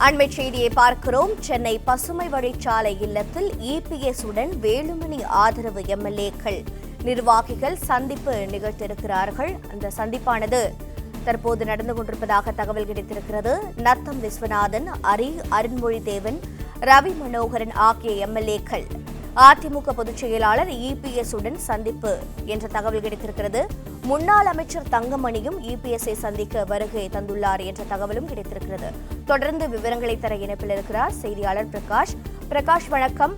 அண்மை செய்தியை பார்க்கிறோம். சென்னை பசுமை வழிச்சாலை இல்லத்தில் இபிஎஸ் உடன் வேலுமணி ஆதரவு எம்எல்ஏக்கள் நிர்வாகிகள் சந்திப்பு நிகழ்த்தியிருக்கிறார்கள். அந்த சந்திப்பானது தற்போது நடந்து கொண்டிருப்பதாக தகவல் கிடைத்திருக்கிறது. நத்தம் விஸ்வநாதன், அருண்மொழி தேவன், ரவி மனோகரன் ஆகிய எம்எல்ஏக்கள் அதிமுக பொதுச் செயலாளர் இபிஎஸ் உடன் சந்திப்பு என்ற தகவல் கிடைத்திருக்கிறது. முன்னாள் அமைச்சர் தங்கமணியும் இபிஎஸ்ஐ சந்திக்க வருகை தந்துள்ளார் என்ற தகவலும் கிடைத்திருக்கிறது. தொடர்ந்து விவரங்களை தர இணைப்பில் இருக்கிறார் செய்தியாளர் பிரகாஷ். பிரகாஷ், வணக்கம்.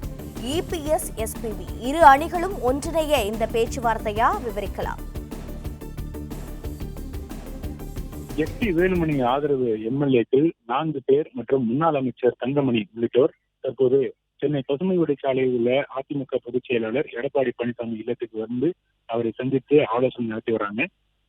இபிஎஸ், எஸ்பிவி இரு அணிகளும் ஒன்றிணைய இந்த பேச்சுவார்த்தையா, விவரிக்கலாம். எஸ்பி வேலுமணி ஆதரவு எம்எல்ஏக்கள் 4 பேர் மற்றும் முன்னாள் அமைச்சர் தங்கமணி உள்ளிட்டோர் தற்போது சென்னை பசுமை வழிச்சாலையில் உள்ள அதிமுக பொதுச் செயலாளர் எடப்பாடி பழனிசாமி இல்லத்துக்கு வந்து அவரை சந்தித்து ஆலோசனை நடத்தி வராங்க.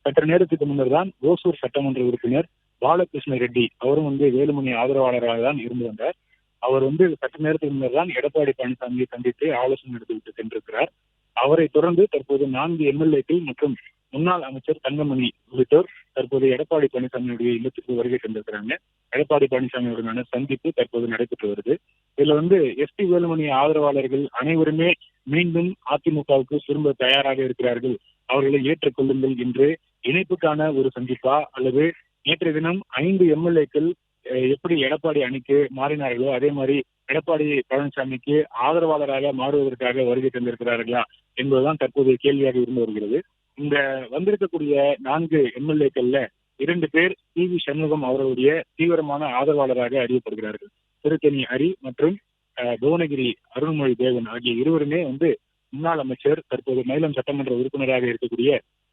சற்று நேரத்துக்கு முன்னர் தான் ஓசூர் சட்டமன்ற உறுப்பினர் பாலகிருஷ்ண ரெட்டி அவரும் வேலுமணி ஆதரவாளராக தான் இருந்து வந்தார். அவர் சற்று நேரத்துக்கு முன்னர் தான் எடப்பாடி பழனிசாமியை சந்தித்து ஆலோசனை நடத்திவிட்டு சென்றிருக்கிறார். அவரை தொடர்ந்து தற்போது 4 எம்எல்ஏக்கள் மற்றும் முன்னாள் அமைச்சர் தங்கமணி உள்ளிட்டோர் தற்போது எடப்பாடி பழனிசாமியுடைய இல்லத்துக்கு வருகை தந்திருக்கிறாங்க. எடப்பாடி பழனிசாமியுடனான சந்திப்பு தற்போது நடைபெற்று வருது. இதுல எஸ்பி வேலுமணி ஆதரவாளர்கள் அனைவருமே மீண்டும் அதிமுகவுக்கு திரும்ப தயாராக இருக்கிறார்கள், அவர்களை ஏற்றுக்கொள்ளுங்கள் என்று இணைப்புக்கான ஒரு சந்திப்பா, அல்லது நேற்றைய தினம் 5 எம்எல்ஏக்கள் எப்படி எடப்பாடி அணிக்கு மாறினார்களோ அதே மாதிரி எடப்பாடி பழனிசாமிக்கு ஆதரவாளராக மாறுவதற்காக வருகை தந்திருக்கிறார்களா என்பதுதான் தற்போதைய கேள்வியாக இருந்து வருகிறது. இந்த வந்திருக்கக்கூடிய 4 எம்எல்ஏக்கள்ல 2 பேர் சி.வி. சண்முகம் அவர்களுடைய தீவிரமான ஆதரவாளராக அறியப்படுகிறார்கள். திருத்தணி ஹரி மற்றும் புவனகிரி அருண்மொழி தேவன் ஆகிய இருவருமே முன்னாள் அமைச்சர், தற்போது மயிலம் சட்டமன்ற உறுப்பினராக இருக்கக்கூடிய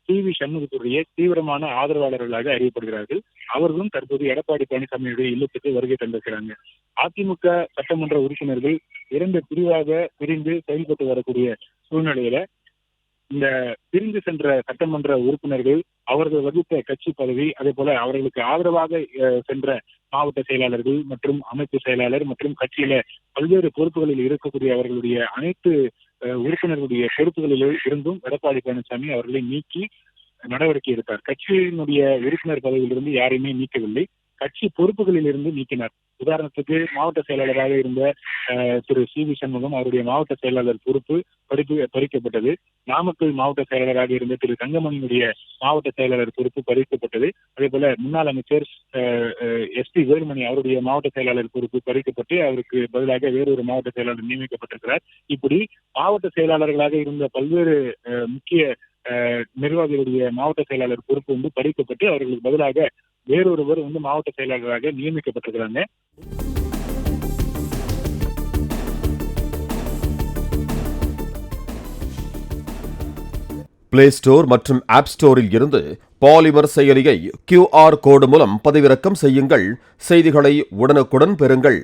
சி.வி. சண்முகத்துடைய தீவிரமான ஆதரவாளர்களாக அறியப்படுகிறார்கள். அவர்களும் தற்போது எடப்பாடி பழனிசாமியுடைய இல்லத்துக்கு வருகை தந்திருக்கிறாங்க. அதிமுக சட்டமன்ற உறுப்பினர்கள் 2 பிரிவாக பிரிந்து செயல்பட்டு வரக்கூடிய சூழ்நிலையில இந்த பிரிந்து சென்ற சட்டமன்ற உறுப்பினர்கள் அவர்கள் வகித்த கட்சி பதவி, அதே போல அவர்களுக்கு ஆதரவாக சென்ற மாவட்ட செயலாளர்கள் மற்றும் அமைப்பு செயலாளர் மற்றும் கட்சியில பல்வேறு பொறுப்புகளில் இருக்கக்கூடிய அவர்களுடைய அனைத்து உறுப்பினர்களுடைய பொறுப்புகளில் இருந்தும் எடப்பாடி பழனிசாமி அவர்களை நீக்கி நடவடிக்கை எடுத்தார். கட்சியினுடைய உறுப்பினர் பதவியிலிருந்து யாரையுமே நீக்கவில்லை, கட்சி பொறுப்புகளில் இருந்து நீக்கினார். உதாரணத்துக்கு மாவட்ட செயலாளராக இருந்த திரு சி.வி. சண்முகம் அவருடைய மாவட்ட செயலாளர் பொறுப்பு பறிக்கப்பட்டது. நாமக்கல் மாவட்ட செயலாளராக இருந்த திரு தங்கமணியுடைய மாவட்ட செயலாளர் பொறுப்பு பறிக்கப்பட்டது. அதே போல முன்னாள் அமைச்சர் எஸ்பி வேலுமணி அவருடைய மாவட்ட செயலாளர் பொறுப்பு பறிக்கப்பட்டு அவருக்கு பதிலாக வேறொரு மாவட்ட செயலாளர் நியமிக்கப்பட்டிருக்கிறார். இப்படி மாவட்ட செயலாளர்களாக இருந்த பல்வேறு முக்கிய நிர்வாகிகளுடைய மாவட்ட செயலாளர் பொறுப்பு பறிக்கப்பட்டு அவர்களுக்கு பதிலாக வேறொருவர் மாவட்ட செயலாளராக நியமிக்கப்பட்டிருக்கிறாங்க. பிளே ஸ்டோர் மற்றும் ஆப் ஸ்டோரில் இருந்து பாலிமர் செயலியை QR கோடு மூலம் பதிவிறக்கம் செய்யுங்கள். செய்திகளை உடனுக்குடன் பெறுங்கள்.